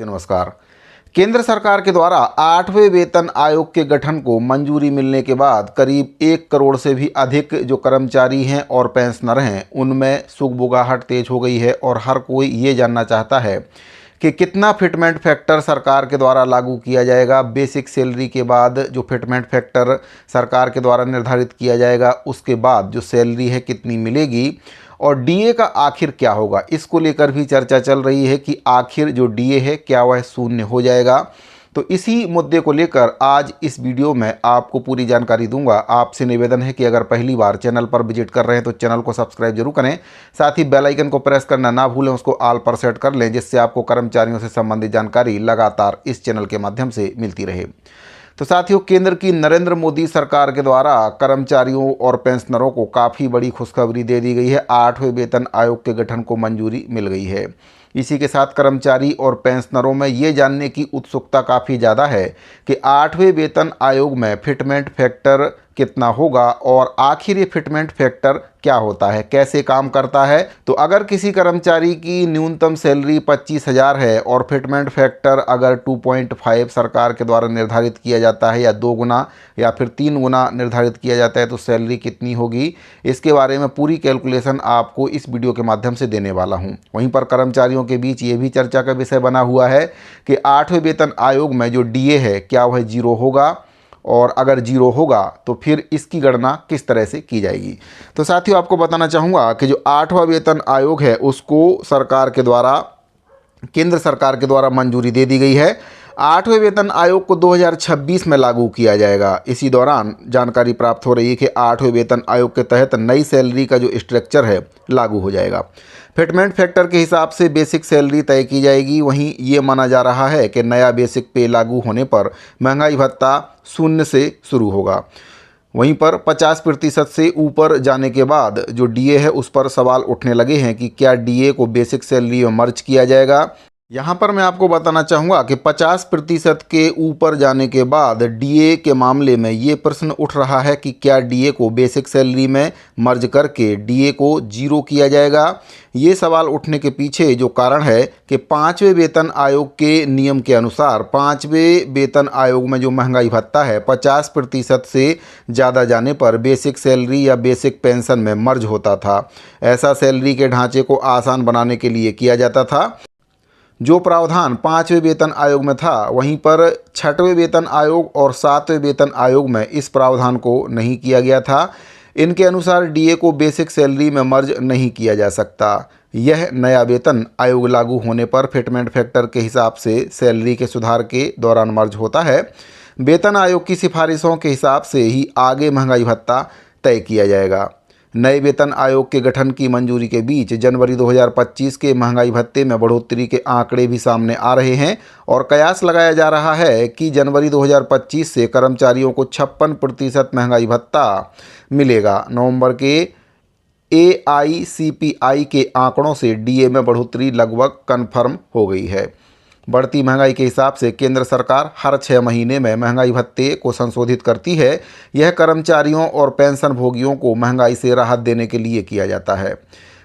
नमस्कार। केंद्र सरकार के द्वारा 8वें वेतन आयोग के गठन को मंजूरी मिलने के बाद करीब 1 करोड़ से भी अधिक जो कर्मचारी हैं और पेंशनर हैं उनमें सुगबुगाहट तेज हो गई है और हर कोई ये जानना चाहता है कि कितना फिटमेंट फैक्टर सरकार के द्वारा लागू किया जाएगा। बेसिक सैलरी के बाद जो फिटमेंट फैक्टर सरकार के द्वारा निर्धारित किया जाएगा उसके बाद जो सैलरी है कितनी मिलेगी और डीए का आखिर क्या होगा, इसको लेकर भी चर्चा चल रही है कि आखिर जो डीए है क्या वह शून्य हो जाएगा। तो इसी मुद्दे को लेकर आज इस वीडियो में आपको पूरी जानकारी दूंगा। आपसे निवेदन है कि अगर पहली बार चैनल पर विजिट कर रहे हैं तो चैनल को सब्सक्राइब जरूर करें, साथ ही बेल आइकन को प्रेस करना ना भूलें, उसको ऑल पर सेट कर लें जिससे आपको कर्मचारियों से संबंधित जानकारी लगातार इस चैनल के माध्यम से मिलती रहे। तो साथियों, केंद्र की नरेंद्र मोदी सरकार के द्वारा कर्मचारियों और पेंशनरों को काफ़ी बड़ी खुशखबरी दे दी गई है। 8वें वेतन आयोग के गठन को मंजूरी मिल गई है। इसी के साथ कर्मचारी और पेंशनरों में ये जानने की उत्सुकता काफ़ी ज़्यादा है कि 8वें वेतन आयोग में फिटमेंट फैक्टर कितना होगा और आखिर ये फिटमेंट फैक्टर क्या होता है, कैसे काम करता है। तो अगर किसी कर्मचारी की न्यूनतम सैलरी 25,000 है और फिटमेंट फैक्टर अगर 2.5 सरकार के द्वारा निर्धारित किया जाता है या 2 गुना या फिर 3 गुना निर्धारित किया जाता है तो सैलरी कितनी होगी, इसके बारे में पूरी कैलकुलेशन आपको इस वीडियो के माध्यम से देने वाला हूं। वहीं पर कर्मचारियों के बीच ये भी चर्चा का विषय बना हुआ है कि 8वें वेतन आयोग में जो डीए है क्या वह 0 होगा और अगर 0 होगा तो फिर इसकी गणना किस तरह से की जाएगी। तो साथियों, आपको बताना चाहूँगा कि जो 8वां वेतन आयोग है उसको सरकार के द्वारा, केंद्र सरकार के द्वारा मंजूरी दे दी गई है। 8वें वेतन आयोग को 2026 में लागू किया जाएगा। इसी दौरान जानकारी प्राप्त हो रही है कि 8वें वेतन आयोग के तहत नई सैलरी का जो स्ट्रक्चर है लागू हो जाएगा। फिटमेंट फैक्टर के हिसाब से बेसिक सैलरी तय की जाएगी। वहीं ये माना जा रहा है कि नया बेसिक पे लागू होने पर महंगाई भत्ता 0 से शुरू होगा। वहीं पर 50% से ऊपर जाने के बाद जो डीए है उस पर सवाल उठने लगे हैं कि क्या डीए को बेसिक सैलरी में मर्ज किया जाएगा। यहाँ पर मैं आपको बताना चाहूँगा कि 50% के ऊपर जाने के बाद डीए के मामले में ये प्रश्न उठ रहा है कि क्या डीए को बेसिक सैलरी में मर्ज करके डीए को 0 किया जाएगा। ये सवाल उठने के पीछे जो कारण है कि 5वें वेतन आयोग के नियम के अनुसार 5वें वेतन आयोग में जो महंगाई भत्ता है 50% से ज़्यादा जाने पर बेसिक सैलरी या बेसिक पेंशन में मर्ज होता था। ऐसा सैलरी के ढांचे को आसान बनाने के लिए किया जाता था। जो प्रावधान 5वें वेतन आयोग में था वहीं पर 6वें वेतन आयोग और 7वें वेतन आयोग में इस प्रावधान को नहीं किया गया था। इनके अनुसार डीए को बेसिक सैलरी में मर्ज नहीं किया जा सकता। यह नया वेतन आयोग लागू होने पर फिटमेंट फैक्टर के हिसाब से सैलरी के सुधार के दौरान मर्ज होता है। वेतन आयोग की सिफारिशों के हिसाब से ही आगे महंगाई भत्ता तय किया जाएगा। नए वेतन आयोग के गठन की मंजूरी के बीच जनवरी 2025 के महंगाई भत्ते में बढ़ोतरी के आंकड़े भी सामने आ रहे हैं और कयास लगाया जा रहा है कि जनवरी 2025 से कर्मचारियों को 56% महंगाई भत्ता मिलेगा। नवंबर के AICPI के आंकड़ों से डीए में बढ़ोतरी लगभग कन्फर्म हो गई है। बढ़ती महंगाई के हिसाब से केंद्र सरकार हर 6 महीने में महंगाई भत्ते को संशोधित करती है। यह कर्मचारियों और पेंशन भोगियों को महंगाई से राहत देने के लिए किया जाता है।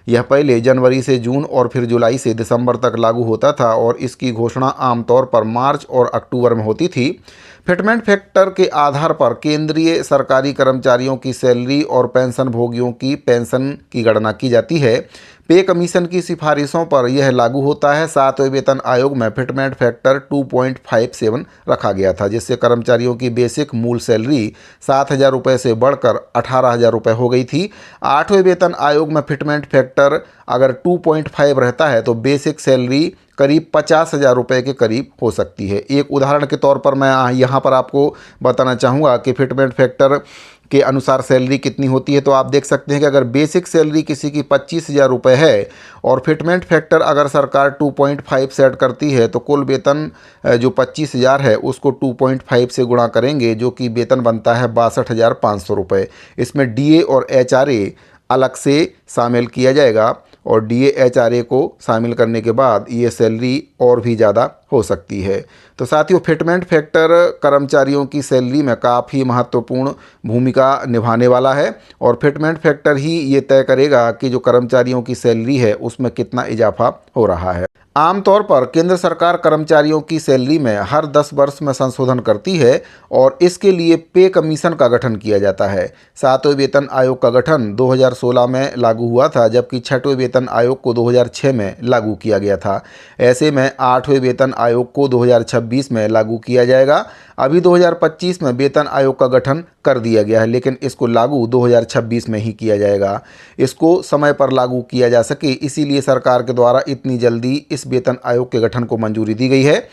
यह पहले जनवरी से जून और फिर जुलाई से दिसंबर तक लागू होता था और इसकी घोषणा आमतौर पर मार्च और अक्टूबर में होती थी। फिटमेंट फैक्टर के आधार पर केंद्रीय सरकारी कर्मचारियों की सैलरी और पेंशन भोगियों की पेंशन की गणना की जाती है। पे कमीशन की सिफारिशों पर यह लागू होता है। 7वें वेतन आयोग में फिटमेंट फैक्टर 2.57 रखा गया था, जिससे कर्मचारियों की बेसिक मूल सैलरी 7,000 रुपये से बढ़कर 18,000 रुपये हो गई थी। 8वें वेतन आयोग में फिटमेंट फैक्टर अगर 2.5 रहता है तो बेसिक सैलरी करीब 50,000 रुपये के करीब हो सकती है। एक उदाहरण के तौर पर मैं यहाँ पर आपको बताना चाहूँगा कि फिटमेंट फैक्टर के अनुसार सैलरी कितनी होती है। तो आप देख सकते हैं कि अगर बेसिक सैलरी किसी की 25,000 रुपये है और फिटमेंट फैक्टर अगर सरकार 2.5 सेट करती है तो कुल वेतन जो 25,000 है उसको 2.5 से गुणा करेंगे, जो कि वेतन बनता है 62,500 रुपये। इसमें डीए और एचआरए अलग से शामिल किया जाएगा और डीए एचआरए को शामिल करने के बाद ये सैलरी और भी ज़्यादा हो सकती है। तो साथियों, फिटमेंट फैक्टर कर्मचारियों की सैलरी में काफ़ी महत्वपूर्ण भूमिका निभाने वाला है और फिटमेंट फैक्टर ही ये तय करेगा कि जो कर्मचारियों की सैलरी है उसमें कितना इजाफा हो रहा है। आमतौर पर केंद्र सरकार कर्मचारियों की सैलरी में हर 10 वर्ष में संशोधन करती है और इसके लिए पे कमीशन का गठन किया जाता है। 7वें वेतन आयोग का गठन 2016 में लागू हुआ था, जबकि 6वें वेतन आयोग को 2006 में लागू किया गया था। ऐसे में 8वें वेतन आयोग को 2026 में लागू किया जाएगा। अभी 2025 में वेतन आयोग का गठन कर दिया गया है, लेकिन इसको लागू 2026 में ही किया जाएगा। इसको समय पर लागू किया जा सके, इसीलिए सरकार के द्वारा इतनी जल्दी इस वेतन आयोग के गठन को मंजूरी दी गई है।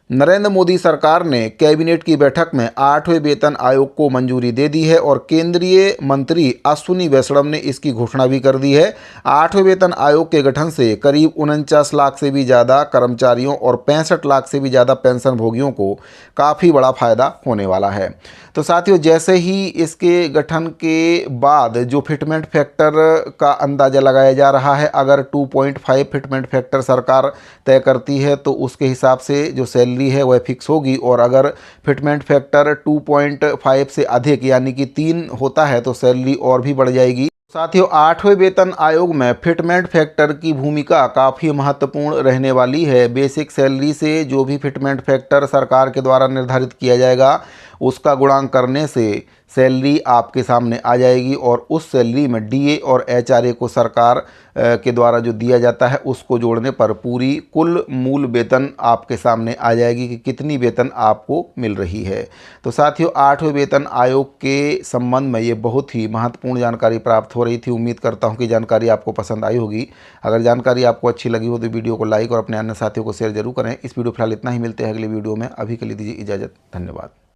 नरेंद्र मोदी सरकार ने कैबिनेट की बैठक में 8वें वेतन आयोग को मंजूरी दे दी है और केंद्रीय मंत्री अश्विनी वैष्णव ने इसकी घोषणा भी कर दी है। 8वें वेतन आयोग के गठन से करीब 49 लाख से भी ज़्यादा कर्मचारियों और 65 लाख से भी ज़्यादा पेंशन भोगियों को काफ़ी बड़ा फायदा होने वाला है। तो साथियों, जैसे ही इसके गठन के बाद जो फिटमेंट फैक्टर का अंदाज़ा लगाया जा रहा है, अगर 2.5 फिटमेंट फैक्टर सरकार तय करती है तो उसके हिसाब से जो सैलरी है वह फिक्स होगी, और अगर फिटमेंट फैक्टर 2.5 से अधिक यानी कि 3 होता है तो सैलरी और भी बढ़ जाएगी। साथियों, 8वें वेतन आयोग में फिटमेंट फैक्टर की भूमिका काफ़ी महत्वपूर्ण रहने वाली है। बेसिक सैलरी से जो भी फिटमेंट फैक्टर सरकार के द्वारा निर्धारित किया जाएगा उसका गुणांक करने से सैलरी आपके सामने आ जाएगी और उस सैलरी में डीए और एचआरए को सरकार के द्वारा जो दिया जाता है उसको जोड़ने पर पूरी कुल मूल वेतन आपके सामने आ जाएगी कि कितनी वेतन आपको मिल रही है। तो साथियों, 8वें वेतन आयोग के संबंध में ये बहुत ही महत्वपूर्ण जानकारी प्राप्त हो रही थी। उम्मीद करता हूँ कि जानकारी आपको पसंद आई होगी। अगर जानकारी आपको अच्छी लगी हो तो वीडियो को लाइक और अपने अन्य साथियों को शेयर जरूर करें। इस वीडियो फिलहाल इतना ही, मिलते हैं अगले वीडियो में। अभी के लिए दीजिए इजाज़त। धन्यवाद।